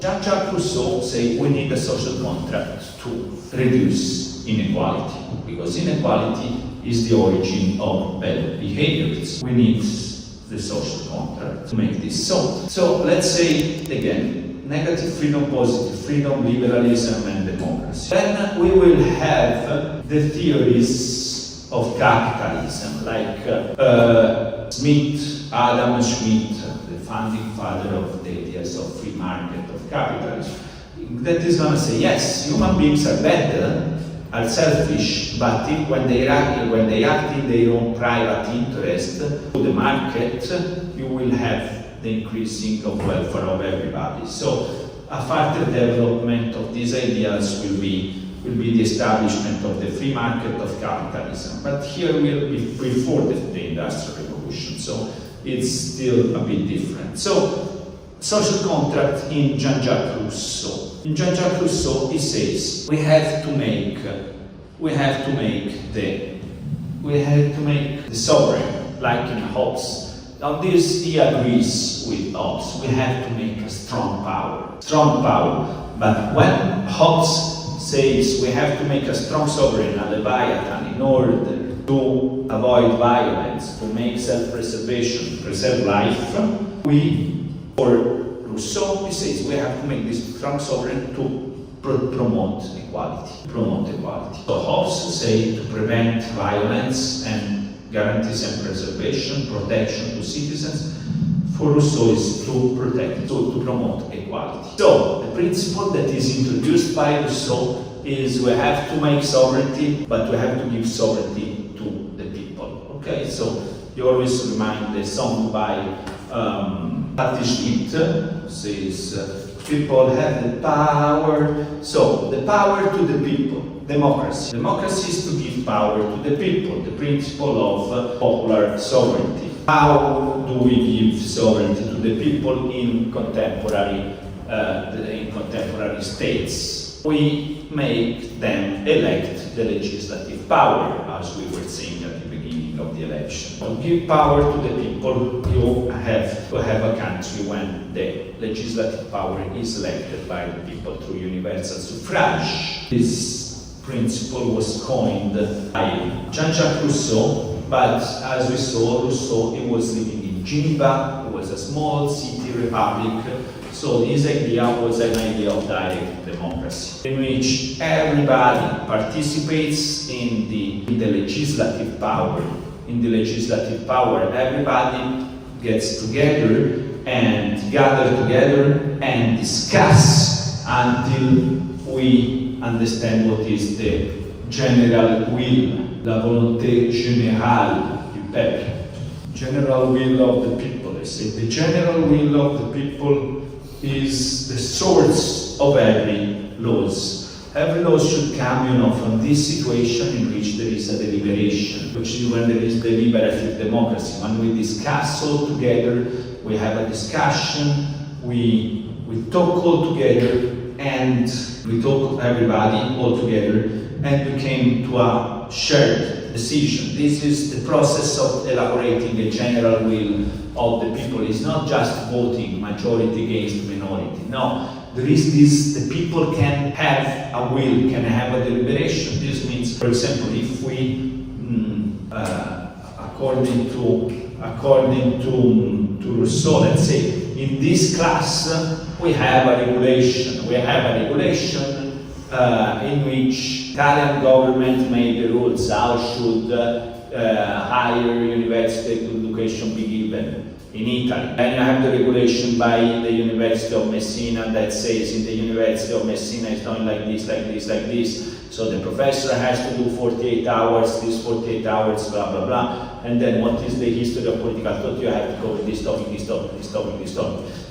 Jean-Jacques Rousseau say we need a social contract to reduce inequality, because inequality is the origin of bad behaviors. We need the social contract to make this so. So let's say again, negative freedom, positive freedom, liberalism and democracy. Then we will have the theories of capitalism, like Adam Smith, the founding father of the ideas of free market, of capitalism, that is going to say, yes, human beings are bad, are selfish, but when they act in their own private interest to the market, you will have the increasing of welfare of everybody. So a further development of these ideas will be the establishment of the free market of capitalism. But here will be before the Industrial Revolution, so it's still a bit different. So social contract in Jean-Jacques Rousseau. In Jean-Jacques Rousseau, he says we have to make the sovereign, like in Hobbes. On this, he agrees with Hobbes. We have to make a strong power. But when Hobbes says we have to make a strong sovereign, a Leviathan, in order to avoid violence, to make self-preservation, preserve life, for Rousseau, he says we have to make this strong sovereign to promote equality. So Hobbes say to prevent violence and guarantees and preservation, protection to citizens. For Rousseau is to protect, to promote equality. So the principle that is introduced by Rousseau is we have to make sovereignty, but we have to give sovereignty to the people. Okay, so you always remind the song by Patti Schmidt, says people have the power. So the power to the people. Democracy. Democracy is to give power to the people, the principle of popular sovereignty. How do we give sovereignty to the people in contemporary states? We make them elect the legislative power, as we were saying at the beginning of the election. To give power to the people, you have to have a country when the legislative power is elected by the people through universal suffrage. This principle was coined by Jean-Jacques Rousseau, but as we saw, Rousseau, he was living in Geneva. It was a small city republic, so his idea was an idea of direct democracy, in which everybody participates in the legislative power. In the legislative power, everybody gets together and gather together and discuss until we understand what is the general will, la volonté générale du peuple. General will of the people. I say the general will of the people is the source of every laws. Every law should come, from this situation in which there is a deliberation, which is when there is deliberative democracy. When we discuss all together, we have a discussion, we talk all together, and we talk everybody all together, and we came to a shared decision. This is the process of elaborating a general will of the people. It's not just voting majority against minority. No, there is this, the people can have a will, can have a deliberation. This means, for example, if we, according to Rousseau, let's say, in this class, we have a regulation. In which Italian government made the rules how should higher university education be given in Italy. And you have the regulation by the University of Messina that says in the University of Messina it's done like this. So the professor has to do 48 hours, this 48 hours, blah, blah, blah. And then what is the history of political thought? You have to cover this topic.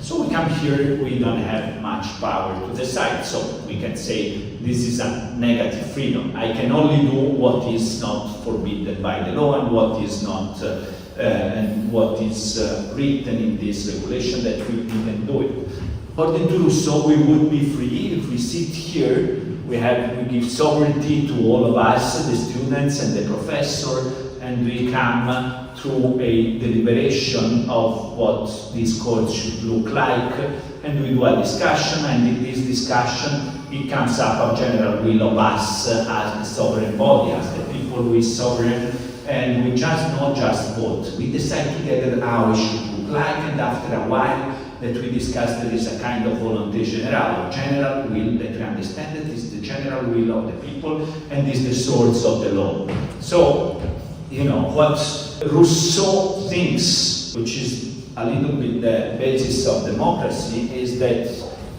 So we come here, we don't have much power to decide. So we can say this is a negative freedom. I can only do what is not forbidden by the law and what is not, and what is written in this regulation that we can do it. According to Rousseau, we would be free if we sit here. We give sovereignty to all of us, the students and the professor, and we come through a deliberation of what this court should look like, and we do a discussion, and in this discussion it comes up a general will of us as the sovereign body, as the people who is sovereign, and we just not just vote. We decide together how it should look like, and after a while that we discuss, there is a kind of volonté générale, general will that we understand that is the general will of the people and is the source of the law. So, you know, what Rousseau thinks, which is a little bit the basis of democracy, is that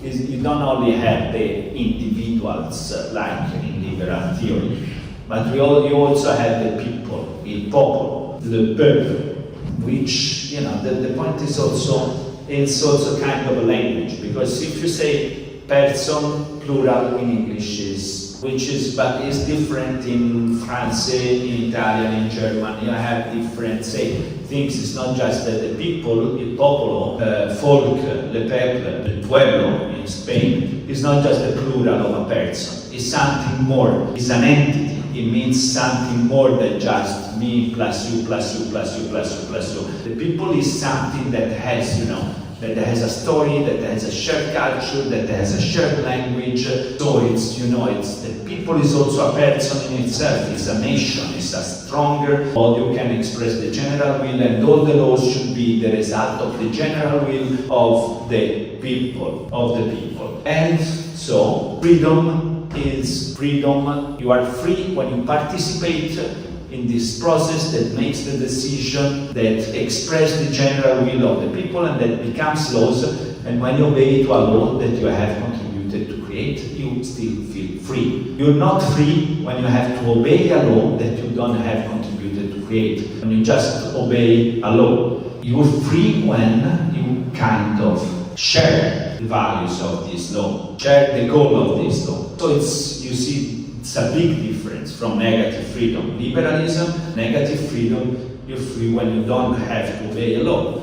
you don't only have the individuals like in liberal theory, but you also have the people, il popolo, le peuple, which, you know, the point is also, it's also kind of a language, because if you say person, plural in English is, but is different in French, in Italian, in German, you have different, things. It's not just that the people, il popolo, folk, le peuple, el pueblo in Spain, is not just the plural of a person. It's something more, it's an entity. It means something more than just me plus you plus you plus you plus you plus you. The people is something that has, you know, that has a story, that has a shared culture, that has a shared language. So it's, you know, it's the people is also a person in itself. It's a nation. It's a stronger. All you can express the general will, and all the laws should be the result of the general will of the people. And so freedom is freedom. You are free when you participate in this process that makes the decision, that express the general will of the people and that becomes laws, and when you obey to a law that you have contributed to create, you still feel free. You're not free when you have to obey a law that you don't have contributed to create. When you just obey a law, you're free when you kind of share the values of this law, share the goal of this law. So it's, you see, it's a big difference from negative freedom. Liberalism, negative freedom, you're free when you don't have to obey a law.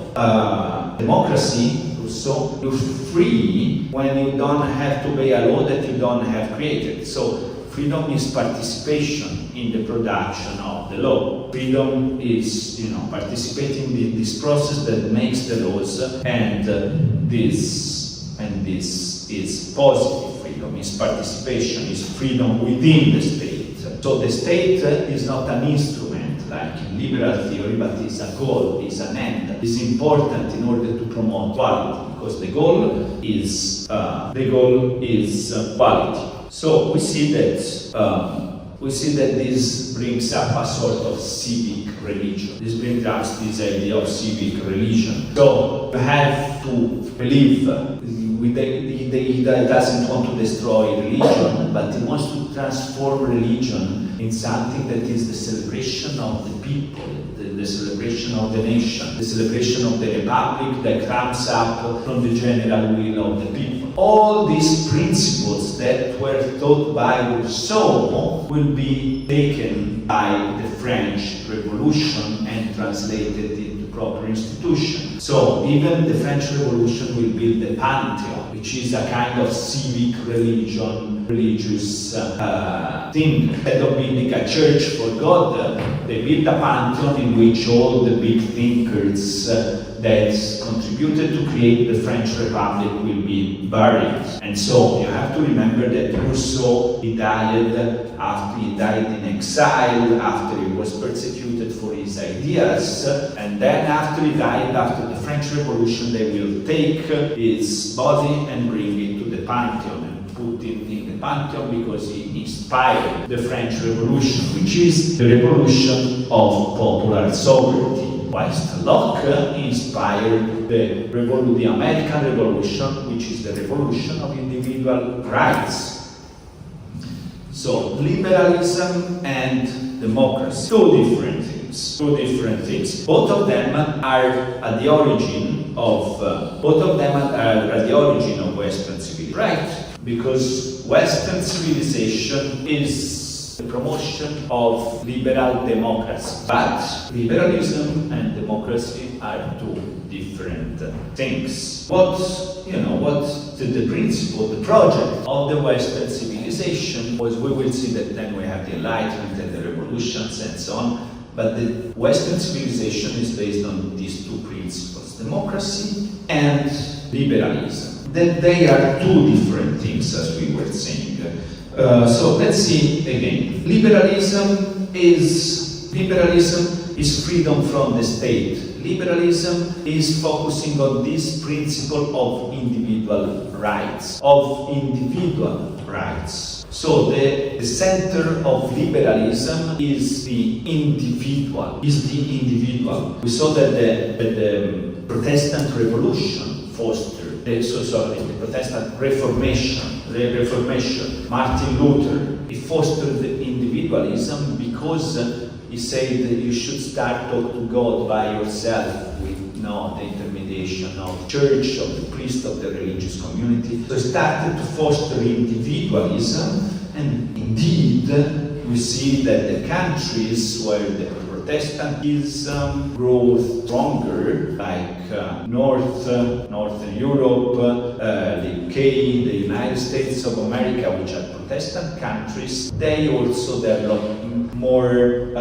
Democracy, Rousseau, you're free when you don't have to obey a law that you don't have created. So freedom is participation in the production of the law. Freedom is, you know, participating in this process that makes the laws, and this is positive. Is participation, is freedom within the state. So the state is not an instrument like in liberal theory, but is a goal, is an end. It's important in order to promote quality, because the goal is quality. So we see that this brings up a sort of civic religion. This brings us this idea of civic religion. So you have to believe. He doesn't want to destroy religion, but he wants to transform religion in something that is the celebration of the people, the celebration of the nation, the celebration of the republic that comes up from the general will of the people. All these principles that were taught by Rousseau will be taken by the French Revolution and translated into proper institutions. So even the French Revolution will build the Pantheon, which is a kind of civic religious thing. Instead of building a church for God, they build a Pantheon in which all the big thinkers that contributed to create the French Republic will be buried. And so you have to remember that Rousseau, he died in exile, after he was persecuted for his ideas, and then after he died, after the French Revolution, they will take his body and bring it to the Pantheon and put it in the Pantheon, because he inspired the French Revolution, which is the revolution of popular sovereignty. Whilst Locke inspired the American Revolution, which is the revolution of individual rights. So, liberalism and democracy, two different things. Both of them are at the origin of Western civilization, right? Because Western civilization is the promotion of liberal democracy. But liberalism and democracy are two different things. What's the principle, the project of the Western civilization was, we will see that then we have the Enlightenment and the revolutions and so on. But the Western civilization is based on these two principles, democracy and liberalism. Then they are two different things, as we were saying. So let's see again. Liberalism is freedom from the state. Liberalism is focusing on this principle of individual rights. So the center of liberalism is the individual. We saw that the Protestant Revolution fostered the Protestant Reformation, Martin Luther, he fostered the individualism because he said that you should start talk to God by yourself with no the intermediation of the church, of the priest, of the religious community. So he started to foster individualism, and indeed we see that the countries where the Protestantism grows stronger, like Northern Europe, the UK, the United States of America, which are Protestant countries, they also develop more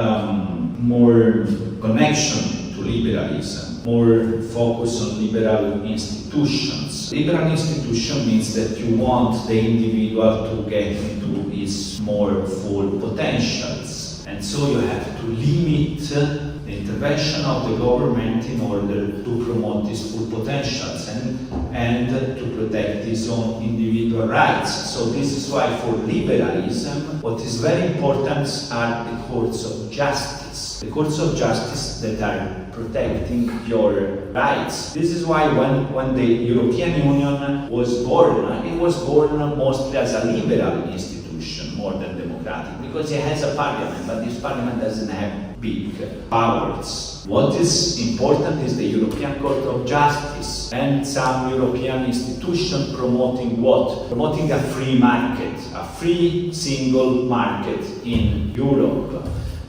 connection to liberalism, more focus on liberal institutions. Liberal institution means that you want the individual to get into his more full potentials. And so you have to limit the intervention of the government in order to promote his full potentials and to protect his own individual rights. So this is why for liberalism, what is very important are the courts of justice. The courts of justice that are protecting your rights. This is why when the European Union was born, it was born mostly as a liberal institution more than democratic, because it has a parliament, but this parliament doesn't have big powers. What is important is the European Court of Justice and some European institution promoting what? Promoting a free market, a free single market in Europe.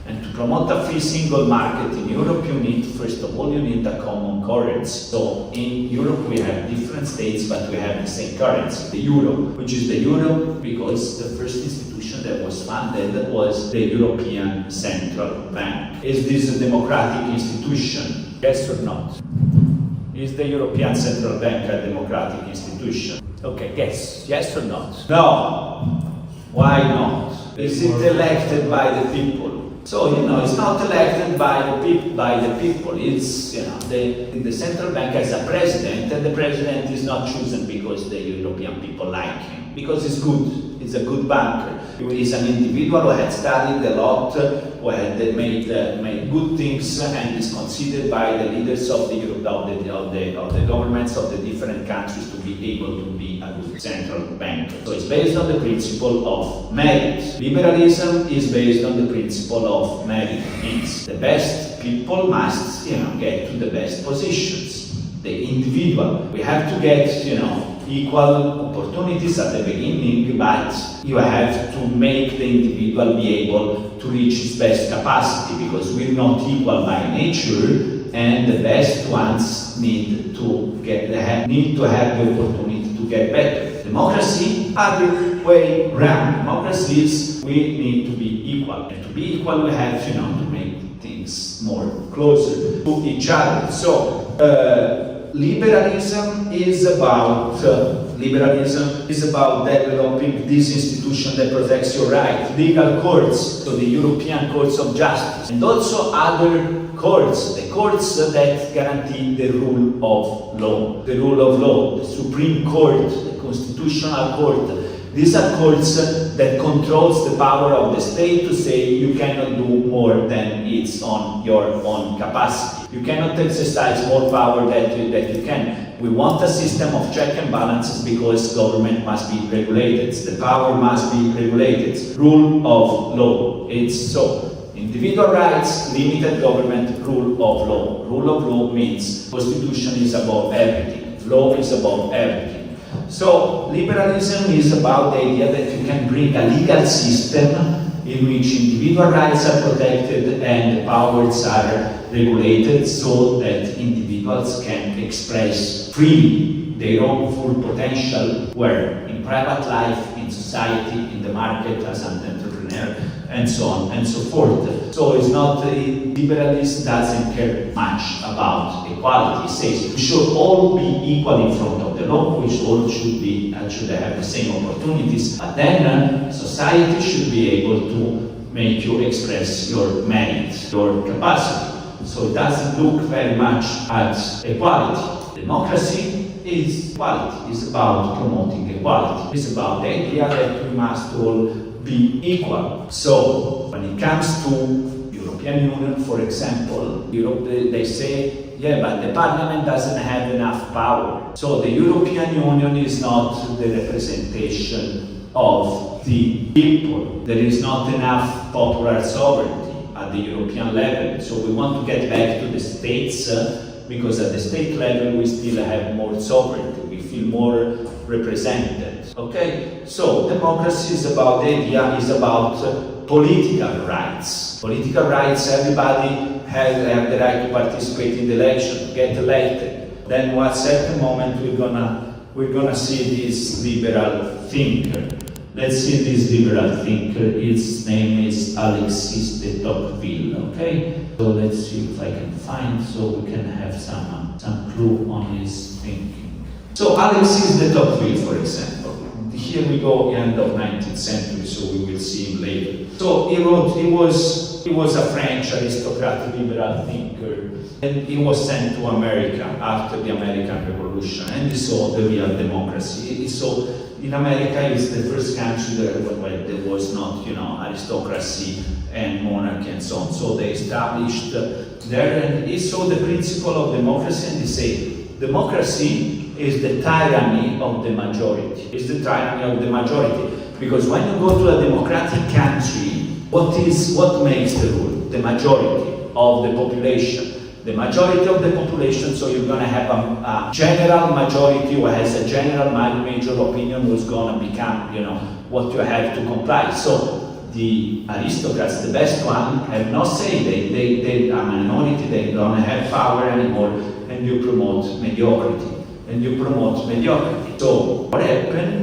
And to promote a free single market in Europe, you need, first of all, you need a common currency. So in Europe we have different states, but we have the same currency, the euro, which is the euro because the first institution that was funded was the European Central Bank. Is this a democratic institution? Yes or not? Is the European Central Bank a democratic institution? Okay, yes or not? No. Why not? Is it elected by the people? So, it's not elected by the people. It's, the central bank has a president, and the president is not chosen because the European people like him, because he's good. He's a good banker. He's an individual who had studied a lot, who had made good things, and is considered by the leaders of the governments of the different countries to be able to be a good central banker. So it's based on the principle of merit. Liberalism is based on the principle of merit. It means the best people must, get to the best positions. The individual. We have to get, equal opportunities at the beginning, but you have to make the individual be able to reach his best capacity, because we're not equal by nature, and the best ones need to have the opportunity to get better. Democracy, other way round. Democracy is we need to be equal, and to be equal we have to make things more closer to each other. So liberalism is about developing this institution that protects your right, legal courts, so the European Courts of Justice, and also other courts, the courts that guarantee the rule of law, the Supreme Court, the Constitutional Court. These are courts that controls the power of the state to say you cannot do more than it's on your own capacity. You cannot exercise more power that you can. We want a system of check and balances because government must be regulated. The power must be regulated. Rule of law. It's so. Individual rights, limited government, rule of law. Rule of law means Constitution is above everything. Law is above everything. So, liberalism is about the idea that you can bring a legal system in which individual rights are protected and powers are regulated so that individuals can express freely their own full potential, where in private life, in society, in the market, as an entrepreneur, and so on and so forth. So it's not, liberalism doesn't care much about equality. It says we should all be equal in front of the law, we all should have the same opportunities, but then society should be able to make you express your merit, your capacity. So it doesn't look very much at equality. Democracy is equality, it's about promoting equality. It's about the idea that we must all be equal. So when it comes to European Union, for example, Europe, they say, yeah, but the parliament doesn't have enough power. So the European Union is not the representation of the people. There is not enough popular sovereignty at the European level. So we want to get back to the states because at the state level we still have more sovereignty. We feel more represented. Okay? So democracy is about, the idea is about political rights. Political rights, everybody have the right to participate in the election, to get elected. Then what's at the moment we're gonna see this liberal thinker. Let's see this liberal thinker. His name is Alexis de Tocqueville. Okay, so let's see if I can find, so we can have some clue on his thinking. So Alexis de Tocqueville, for example. Here we go, end of 19th century, so we will see him later. So he was a French aristocratic liberal thinker, and he was sent to America after the American Revolution, and he saw the real democracy. He saw in America is the first country where there was not, aristocracy and monarchy and so on. So they established there, and he saw the principle of democracy, and they say, democracy is the tyranny of the majority. It's the tyranny of the majority. Because when you go to a democratic country, what makes the rule? The majority of the population. The majority of the population, so you're going to have a general majority who has a general major opinion who's going to become, what you have to comply. So the aristocrats, the best one, have no say. They are a minority, they don't have power anymore, and you promote mediocrity. So what happened,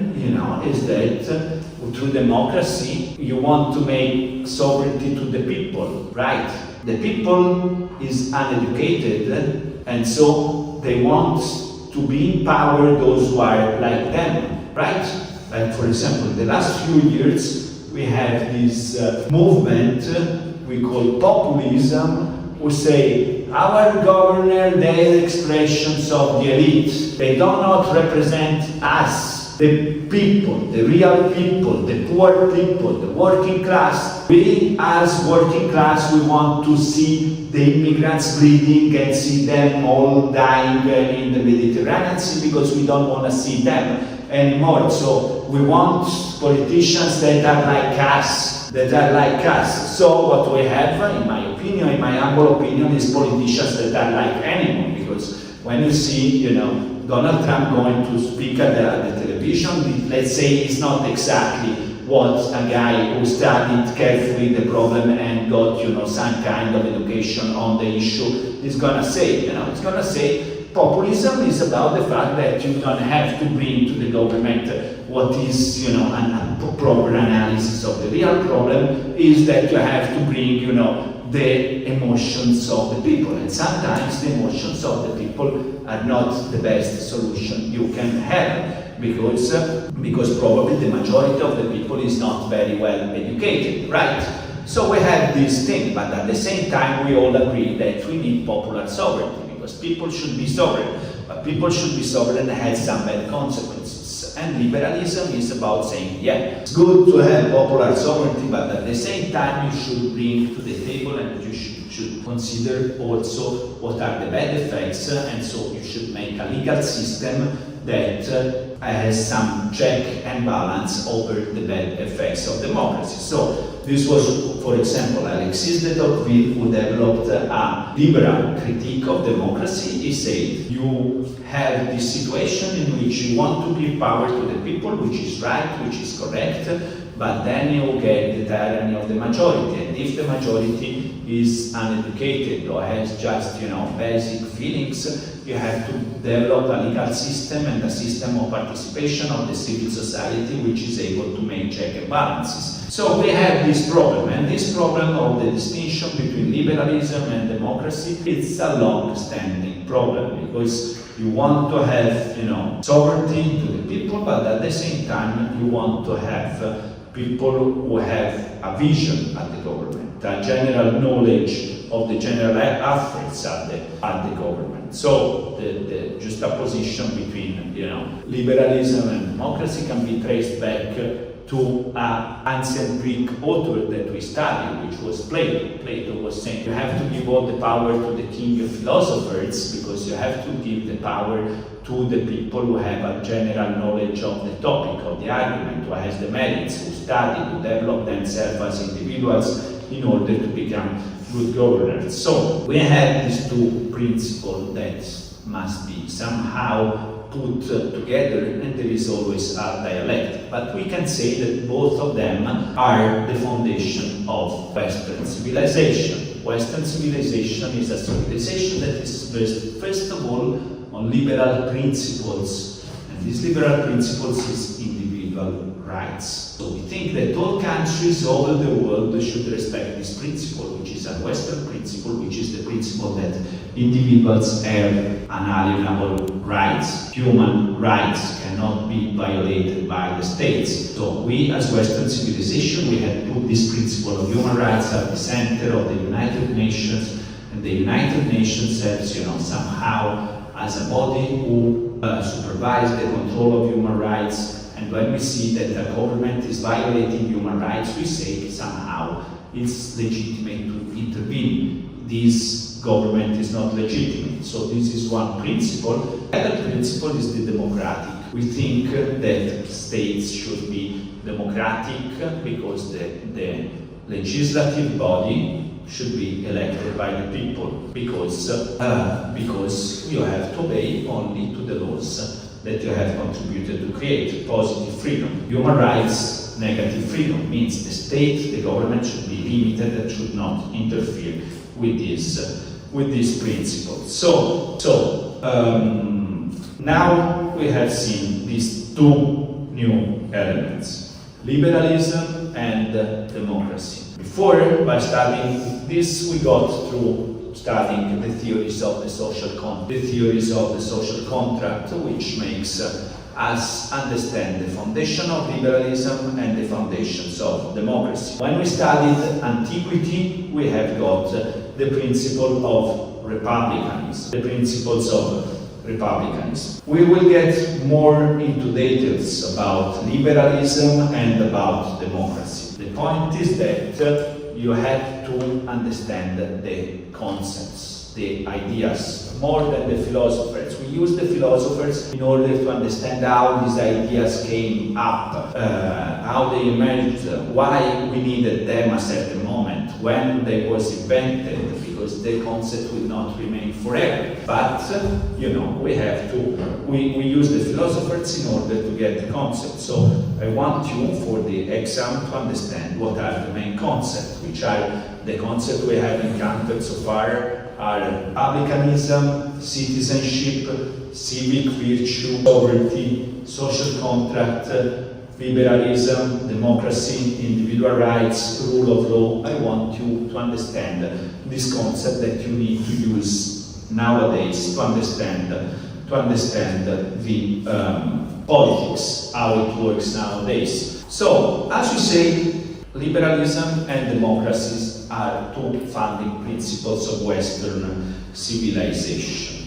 is that through democracy, you want to make sovereignty to the people, right? The people is uneducated, and so they want to be in power those who are like them, right? Like, for example, in the last few years, we have this movement we call populism, who say, our governor, they're expressions of the elite. They do not represent us, the people, the real people, the poor people, the working class. We, as working class, we want to see the immigrants bleeding and see them all dying in the Mediterranean Sea, because we don't want to see them anymore. So we want politicians that are like us, So what we have, in my opinion, in my humble opinion, is politicians that are like animals, because when you see, Donald Trump going to speak at the television, let's say it's not exactly what a guy who studied carefully the problem and got, some kind of education on the issue is gonna say. It's gonna say populism is about the fact that you don't have to bring to the government what is, a proper analysis of the real problem, is that you have to bring, the emotions of the people. And sometimes the emotions of the people are not the best solution you can have, because probably the majority of the people is not very well educated, right? So we have this thing, but at the same time we all agree that we need popular sovereignty, because people should be sovereign, but people should be sovereign and have some bad consequences. And liberalism is about saying, yeah, it's good to have popular sovereignty, but at the same time you should bring to the table and you should consider also what are the bad effects, and so you should make a legal system that has some check and balance over the bad effects of democracy. So this was, for example, Alexis de Tocqueville, who developed a liberal critique of democracy. He said, you have this situation in which you want to give power to the people, which is right, which is correct, but then you get the tyranny of the majority, and if the majority is uneducated or has just, basic feelings, you have to develop a legal system and a system of participation of the civil society which is able to make check and balances. So we have this problem, and this problem of the distinction between liberalism and democracy, it's a long-standing problem, because you want to have, sovereignty to the people, but at the same time you want to have people who have a vision at the government, a general knowledge of the general affairs at the government. So the juxtaposition between, liberalism and democracy can be traced back to an ancient Greek author that we studied, which was Plato. Plato was saying you have to give all the power to the king of philosophers, because you have to give the power to the people who have a general knowledge of the topic, of the argument, who has the merits, who study, who develop themselves as individuals in order to become good governors. So we have these two principles that must be somehow put together, and there is always a dialect. But we can say that both of them are the foundation of Western civilization. Western civilization is a civilization that is based, first of all, on liberal principles, and these liberal principles is individual rights. So we think that all countries all over the world should respect this principle, which is a Western principle, which is the principle that individuals have unalienable rights. Human rights cannot be violated by the states. So we, as Western civilization, we have put this principle of human rights at the center of the United Nations, and the United Nations serves, somehow as a body who supervises the control of human rights. And when we see that the government is violating human rights, we say somehow it's legitimate to intervene. This government is not legitimate. So this is one principle. The other principle is the democratic. We think that states should be democratic because the legislative body should be elected by the people, because you have to obey only to the laws that you have contributed to create. Positive freedom. Human rights, negative freedom, means the state, the government should be limited and should not interfere with these principles. So now we have seen these two new elements, liberalism and democracy. Before, by studying this, we got through studying the theories of the social contract, which makes us understand the foundation of liberalism and the foundations of democracy. When we studied antiquity, we have got the principle of republicanism, the principles of republicanism. We will get more into details about liberalism and about democracy. The point is that you have to understand the concepts, the ideas, more than the philosophers. We use the philosophers in order to understand how these ideas came up, how they emerged, why we needed them at a certain moment, when they was invented, because the concept will not remain forever. But, we use the philosophers in order to get the concept. So I want you, for the exam, to understand what are the main concepts, which are the concepts we have encountered so far are republicanism, citizenship, civic virtue, sovereignty, social contract, liberalism, democracy, individual rights, rule of law. I want you to understand this concept that you need to use nowadays to understand the politics, how it works nowadays. So, as you say, liberalism and democracy are two founding principles of Western civilization.